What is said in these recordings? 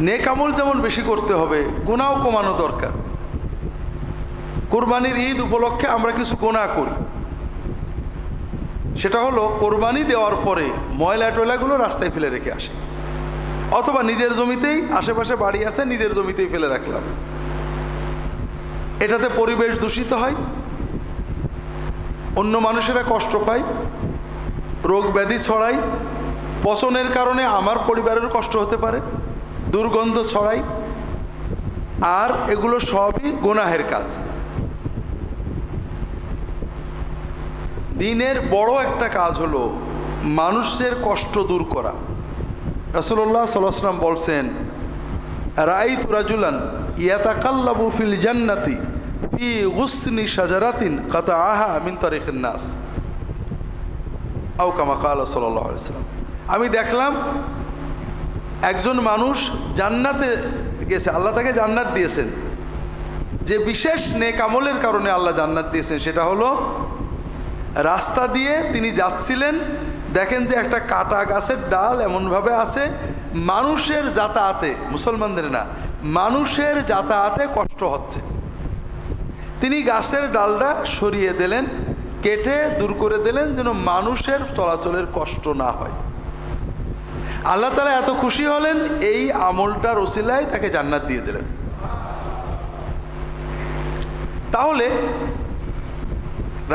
নেক আমল যেমন বেশি করতে হবে, গুনাহও কমানো দরকার। কোরবানির ঈদ উপলক্ষে আমরা কিছু গুনাহ করি, সেটা হলো কোরবানি দেওয়ার পরে ময়লা টয়লাগুলো রাস্তায় ফেলে রেখে আসে, অথবা নিজের জমিতেই, আশেপাশে বাড়ি আছে নিজের জমিতেই ফেলে রাখলাম। এটাতে পরিবেশ দূষিত হয়, অন্য মানুষেরা কষ্ট পায়, রোগ ব্যাধি ছড়ায়, পচনের কারণে আমার পরিবারের কষ্ট হতে পারে, দুর্গন্ধ ছড়ায়, আর এগুলো সবই গুনাহের কাজ। দিনের বড় একটা কাজ হলো মানুষের কষ্ট দূর করা। রাসূলুল্লাহ সাল্লাল্লাহু আলাইহি ওয়াসাল্লাম বলছেন, রাআইতু রাজুলান ইয়াতাকাল্লাবু ফিল জান্নাতি ফি গুসনি শাজারাতিন কাতাআহা মিন তারিখিন নাস, আও কামা ক্বালা সাল্লাল্লাহু আলাইহি ওয়াসাল্লাম। আমি দেখলাম একজন মানুষ জান্নাতে গেছে, আল্লাহ তাকে জান্নাত দিয়েছেন। যে বিশেষ নেক আমলের কারণে আল্লাহ জান্নাত দিয়েছেন সেটা হলো, রাস্তা দিয়ে তিনি যাচ্ছিলেন, দেখেন যে একটা কাটা গাছের ডাল এমনভাবে আছে মানুষের যাতায়াতে, মুসলমানদের না, মানুষের যাতায়াতে কষ্ট হচ্ছে। তিনি গাছের ডালটা সরিয়ে দিলেন, কেটে দূর করে দিলেন, যেন মানুষের চলাচলের কষ্ট না হয়। আল্লাহ তাআলা এত খুশি হলেন, এই আমলটার ওসিলায় তাকে জান্নাত দিয়ে দিলেন। তাহলে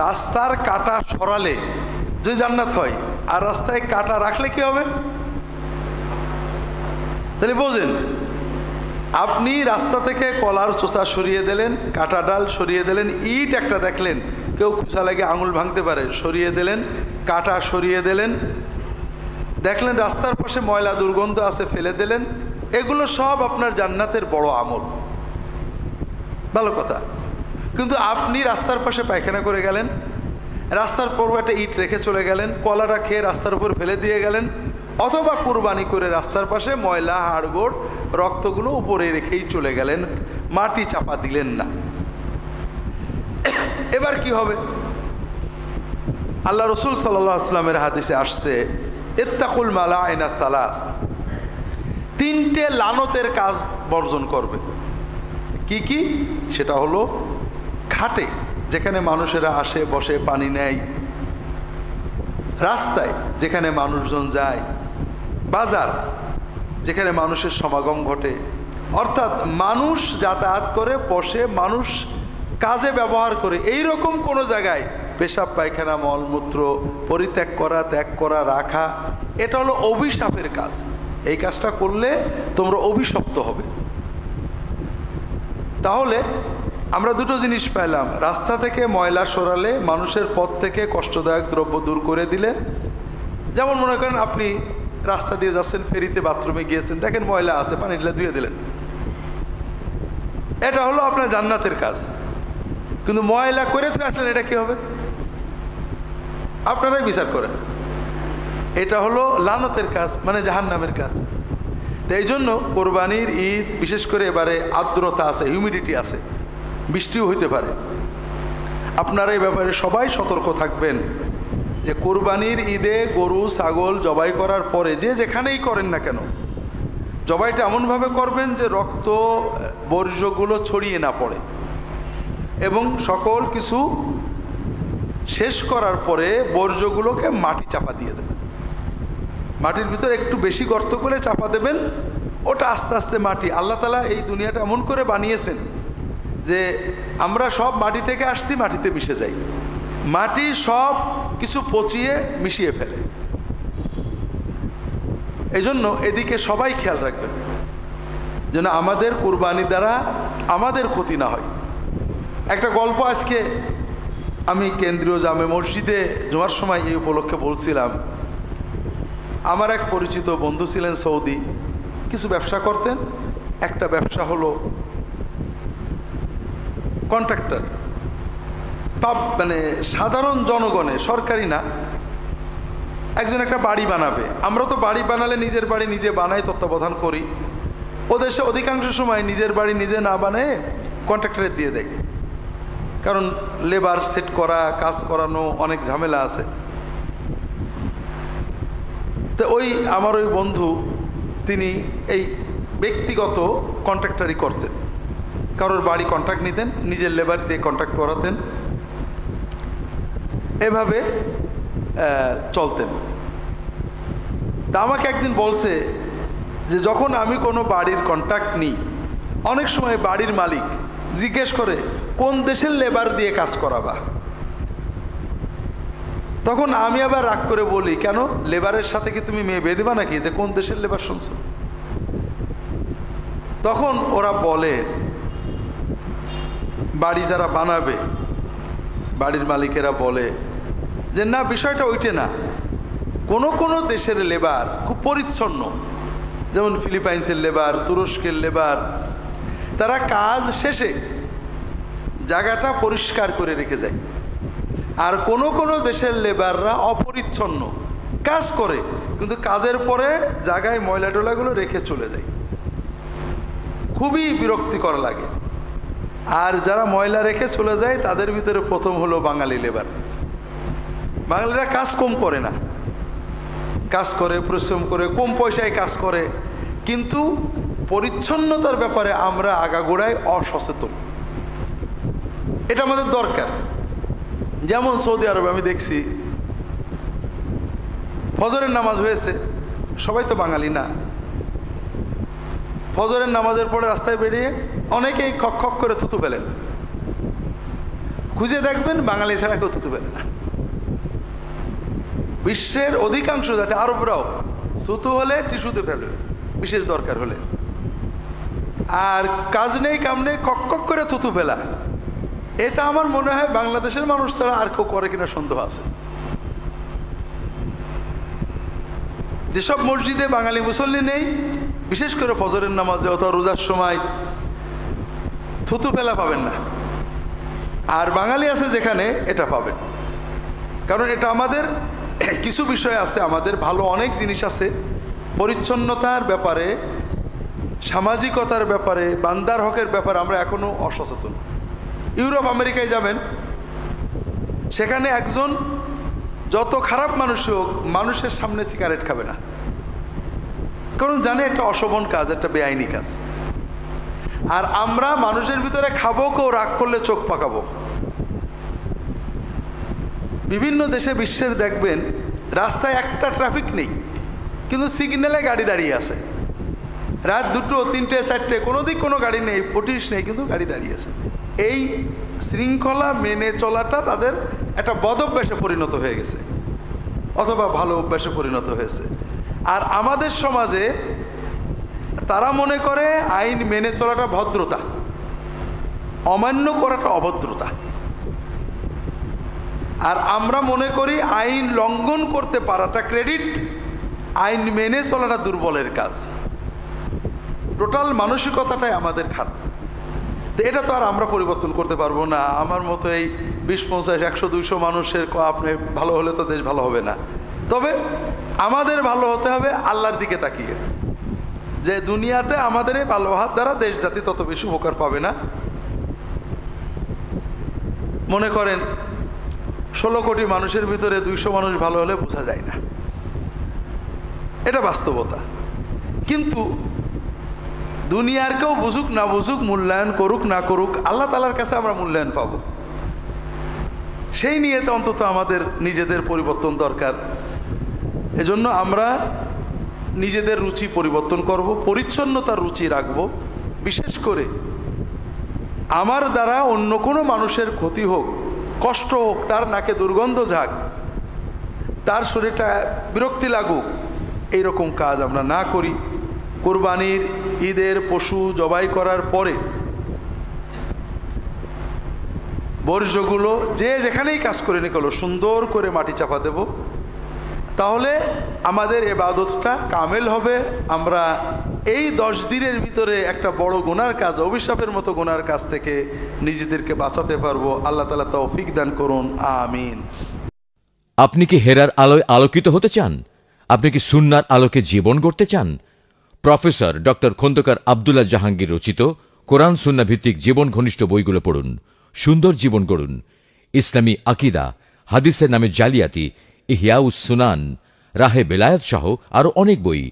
রাস্তার কাটা সরালে যদি জান্নাত হয়, আর রাস্তায় কাটা রাখলে কি হবে? তাহলে বোঝেন, আপনি রাস্তা থেকে কলার চোষা সরিয়ে দিলেন, কাটা ডাল সরিয়ে দিলেন, ইট একটা দেখলেন কেউ কুচা লাগে আঙুল ভাঙতে পারে, সরিয়ে দিলেন, কাটা সরিয়ে দিলেন, দেখলেন রাস্তার পাশে ময়লা দুর্গন্ধ আছে, ফেলে দিলেন, এগুলো সব আপনার জান্নাতের বড় আমল, ভালো কথা। কিন্তু আপনি রাস্তার পাশে পায়খানা করে গেলেন, রাস্তার পর একটা ইট রেখে চলে গেলেন, কলাটা খেয়ে রাস্তার উপর ফেলে দিয়ে গেলেন, অথবা কুরবানি করে রাস্তার পাশে ময়লা হাড়গোড় রক্তগুলো উপরে রেখেই চলে গেলেন, মাটি চাপা দিলেন না। এবার কি হবে? আল্লাহ রসুল সাল্লাল্লাহু আলাইহি ওয়াসাল্লামের হাদিসে আসছে, ইত্তাকুল মালাইনা তালাস, তিনটে লানতের কাজ বর্জন করবে। কি কি? সেটা হলো ঘাটে যেখানে মানুষেরা আসে বসে পানি নেয়, রাস্তায় যেখানে মানুষজন যায়, বাজার যেখানে মানুষের সমাগম ঘটে, অর্থাৎ মানুষ যাতায়াত করে, বসে মানুষ কাজে ব্যবহার করে, এই রকম কোনো জায়গায় পেশাব পায়খানা মলমূত্র পরিত্যাগ করা, ত্যাগ করা, রাখা, এটা হলো অভিশাপের কাজ। এই কাজটা করলে তোমরা অভিশপ্ত হবে। তাহলে আমরা দুটো জিনিস পেলাম, রাস্তা থেকে ময়লা সরালে, মানুষের পথ থেকে কষ্টদায়ক দ্রব্য দূর করে দিলে। যেমন মনে করেন আপনি রাস্তা দিয়ে যাচ্ছেন, ফেরিতে বাথরুমে গিয়েছেন, দেখেন ময়লা আছে, পানি ঢেলে ধুয়ে দিলেন, এটা হলো আপনার জান্নাতের কাজ। কিন্তু ময়লা করে ধুয়ে আসলেন, এটা কি হবে? আপনারাই বিচার করেন। এটা হলো লানতের কাজ, মানে জাহান্নামের কাজ। তো এই জন্য কোরবানির ঈদ, বিশেষ করে এবারে আর্দ্রতা আছে, হিউমিডিটি আছে, বৃষ্টিও হইতে পারে। আপনারা এই ব্যাপারে সবাই সতর্ক থাকবেন যে কোরবানির ঈদে গরু ছাগল জবাই করার পরে যে যেখানেই করেন না কেন, জবাইটা এমনভাবে করবেন যে রক্ত বর্জ্যগুলো ছড়িয়ে না পড়ে, এবং সকল কিছু শেষ করার পরে বর্জ্যগুলোকে মাটি চাপা দিয়ে দেবেন। মাটির ভিতরে একটু বেশি গর্ত করে চাপা দেবেন, ওটা আস্তে আস্তে মাটি, আল্লাহ তাআলা এই দুনিয়াটা এমন করে বানিয়েছেন যে আমরা সব মাটি থেকে আসছি, মাটিতে মিশে যাই, মাটি সব কিছু পচিয়ে মিশিয়ে ফেলে। এই জন্য এদিকে সবাই খেয়াল রাখবেন যেন আমাদের কুরবানি দ্বারা আমাদের ক্ষতি না হয়। একটা গল্প আজকে আমি কেন্দ্রীয় জামে মসজিদে জুমার সময় এই উপলক্ষে বলছিলাম। আমার এক পরিচিত বন্ধু ছিলেন সৌদি, কিছু ব্যবসা করতেন। একটা ব্যবসা হলো কন্ট্রাক্টর, মানে সাধারণ জনগণে, সরকারি না। একজন একটা বাড়ি বানাবে, আমরা তো বাড়ি বানালে নিজের বাড়ি নিজে বানাই, তত্ত্বাবধান করি। ও দেশে অধিকাংশ সময় নিজের বাড়ি নিজে না বানায় কন্ট্রাক্টরের দিয়ে দেয়, কারণ লেবার সেট করা, কাজ করানো, অনেক ঝামেলা আছে। তো ওই আমার ওই বন্ধু তিনি এই ব্যক্তিগত কন্ট্রাক্টারি করতেন, কারোর বাড়ি কন্ট্রাক্ট নিতেন, নিজের লেবার দিয়ে কন্ট্রাক্ট করাতেন, এভাবে চলতেন। তা আমাকে একদিন বলছে যে যখন আমি কোনো বাড়ির কন্ট্রাক্ট নিই, অনেক সময় বাড়ির মালিক জিজ্ঞেস করে কোন দেশের লেবার দিয়ে কাজ করাবা। তখন আমি আবার রাগ করে বলি, কেন, লেবারের সাথে কি তুমি মেয়ে বেঁধে দিবা নাকি যে কোন দেশের লেবার শুনছো? তখন ওরা বলে, বাড়ি যারা বানাবে বাড়ির মালিকেরা বলে যে না, বিষয়টা ওইটে না, কোনো কোনো দেশের লেবার খুব পরিচ্ছন্ন, যেমন ফিলিপাইন্সের লেবার, তুরস্কের লেবার, তারা কাজ শেষে জায়গাটা পরিষ্কার করে রেখে যায়। আর কোনো কোনো দেশের লেবাররা অপরিচ্ছন্ন কাজ করে, কিন্তু কাজের পরে জায়গায় ময়লা টোলাগুলো রেখে চলে যায়, খুবই বিরক্তিকর লাগে। আর যারা ময়লা রেখে চলে যায় তাদের ভিতরে প্রথম হলো বাঙালি লেবার। বাঙালিরা কাজ কম করে না, কাজ করে, পরিশ্রম করে, কম পয়সায় কাজ করে, কিন্তু পরিচ্ছন্নতার ব্যাপারে আমরা আগাগোড়ায় অসচেতন। এটা আমাদের দরকার। যেমন সৌদি আরবে আমি দেখছি ফজরের নামাজ হয়েছে, সবাই তো বাঙালি না, ফজরের নামাজের পরে রাস্তায় বেরিয়ে অনেকেই খক খক করে থুতু ফেলেন, খুঁজে দেখবেন বাঙালি ছাড়া কেউ থুতু ফেলে না। বিশ্বের অধিকাংশ জাতি, আরবরাও থুতু হলে টিস্যুতে ফেলে বিশেষ দরকার হলে, আর কাজ নেই কাম নেই কক কক করে থুতু ফেলা, এটা আমার মনে হয় বাংলাদেশের মানুষ ছাড়া আর কেউ করে কিনা সন্দেহ আছে। যেসব মসজিদে বাঙালি মুসল্লি নেই, বিশেষ করে ফজরের নামাজে অথবা রোজার সময় থুতু ফেলা পাবেন না, আর বাঙালি আছে যেখানে এটা পাবেন। কারণ এটা আমাদের কিছু বিষয় আছে, আমাদের ভালো অনেক জিনিস আছে, পরিচ্ছন্নতার ব্যাপারে, সামাজিকতার ব্যাপারে, বান্দার হকের ব্যাপারে আমরা এখনো অসচেতন। ইউরোপ আমেরিকায় যাবেন, সেখানে একজন যত খারাপ মানুষ হোক মানুষের সামনে সিগারেট খাবে না, কারণ জানে এটা অশোভন কাজ, একটা বেআইনি কাজ। আর আমরা মানুষের ভিতরে খাবো, কেউ রাগ করলে চোখ পাকাবো। বিভিন্ন দেশে বিশ্বের দেখবেন রাস্তায় একটা ট্রাফিক নেই, কিন্তু সিগন্যালে গাড়ি দাঁড়িয়ে আছে, রাত 2টো 3টে 4টে কোনো দিক কোনো গাড়ি নেই, পুলিশ নেই, কিন্তু গাড়ি দাঁড়িয়ে আছে। এই শৃঙ্খলা মেনে চলাটা তাদের একটা বদ অভ্যাসে পরিণত হয়ে গেছে, অথবা ভালো অভ্যাসে পরিণত হয়েছে। আর আমাদের সমাজে তারা মনে করে আইন মেনে চলাটা ভদ্রতা, অমান্য করাটা অভদ্রতা। আর আমরা মনে করি আইন লঙ্ঘন করতে পারাটা ক্রেডিট, আইন মেনে চলাটা দুর্বলের কাজ। টোটাল মানসিকতাটাই আমাদের খারাপ। তো এটা তো আর আমরা পরিবর্তন করতে পারবো না। আমার মতো এই 20, 50, 100, 200 মানুষের আপনি ভালো হলে তো দেশ ভালো হবে না। তবে আমাদের ভালো হতে হবে আল্লাহর দিকে তাকিয়ে, যে দুনিয়াতে আমাদের এই ভালো হাত দ্বারা দেশ জাতি তত বেশি উপকার পাবে না। মনে করেন 16 কোটি মানুষের ভিতরে 200 মানুষ ভালো হলে বোঝা যায় না, এটা বাস্তবতা। কিন্তু দুনিয়ার কেউ বুঝুক না বুঝুক, মূল্যায়ন করুক না করুক, আল্লাহ তাআলার কাছে আমরা মূল্যায়ন পাব। সেই নিয়ে তো অন্তত আমাদের নিজেদের পরিবর্তন দরকার। এজন্য আমরা নিজেদের রুচি পরিবর্তন করব, পরিচ্ছন্নতার রুচি রাখব। বিশেষ করে আমার দ্বারা অন্য কোনো মানুষের ক্ষতি হোক, কষ্ট হোক, তার নাকে দুর্গন্ধ যাক, তার শরীরটা বিরক্তি লাগুক, এইরকম কাজ আমরা না করি। কুরবানির ঈদের পশু জবাই করার পরে বর্জ্যগুলো যে যেখানেই কাজ করে নিকলো সুন্দর করে মাটি চাপা দেব, তাহলে আমাদের ইবাদতটা কামেল হবে। আমরা এই 10 দিনের ভিতরে একটা বড় গুনার কাজ, অভিশাপের মতো গুনার কাজ থেকে নিজেদেরকে বাঁচাতে পারবো। আল্লাহ তাআলা তৌফিক দান করুন, আমিন। আপনি কি হেরার আলোয় আলোকিত হতে চান? আপনি কি সুন্নার আলোকে জীবন গড়তে চান? প্রফেসর ডক্টর খন্দকার আব্দুল্লাহ জাহাঙ্গীর রচিত কোরআন সুন্না ভিত্তিক জীবন ঘনিষ্ঠ বইগুলো পড়ুন, সুন্দর জীবন গড়ুন। ইসলামী আকিদা, হাদিসের নামে জালিয়াতি, ইহয়াউস সুনান, রাহে বেলায়েত সহ আরও অনেক বই।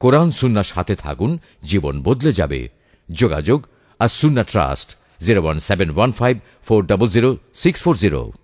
কোরআন সুন্নার সাথে থাকুন, জীবন বদলে যাবে। যোগাযোগ আর সুন্না ট্রাস্ট 01715400640।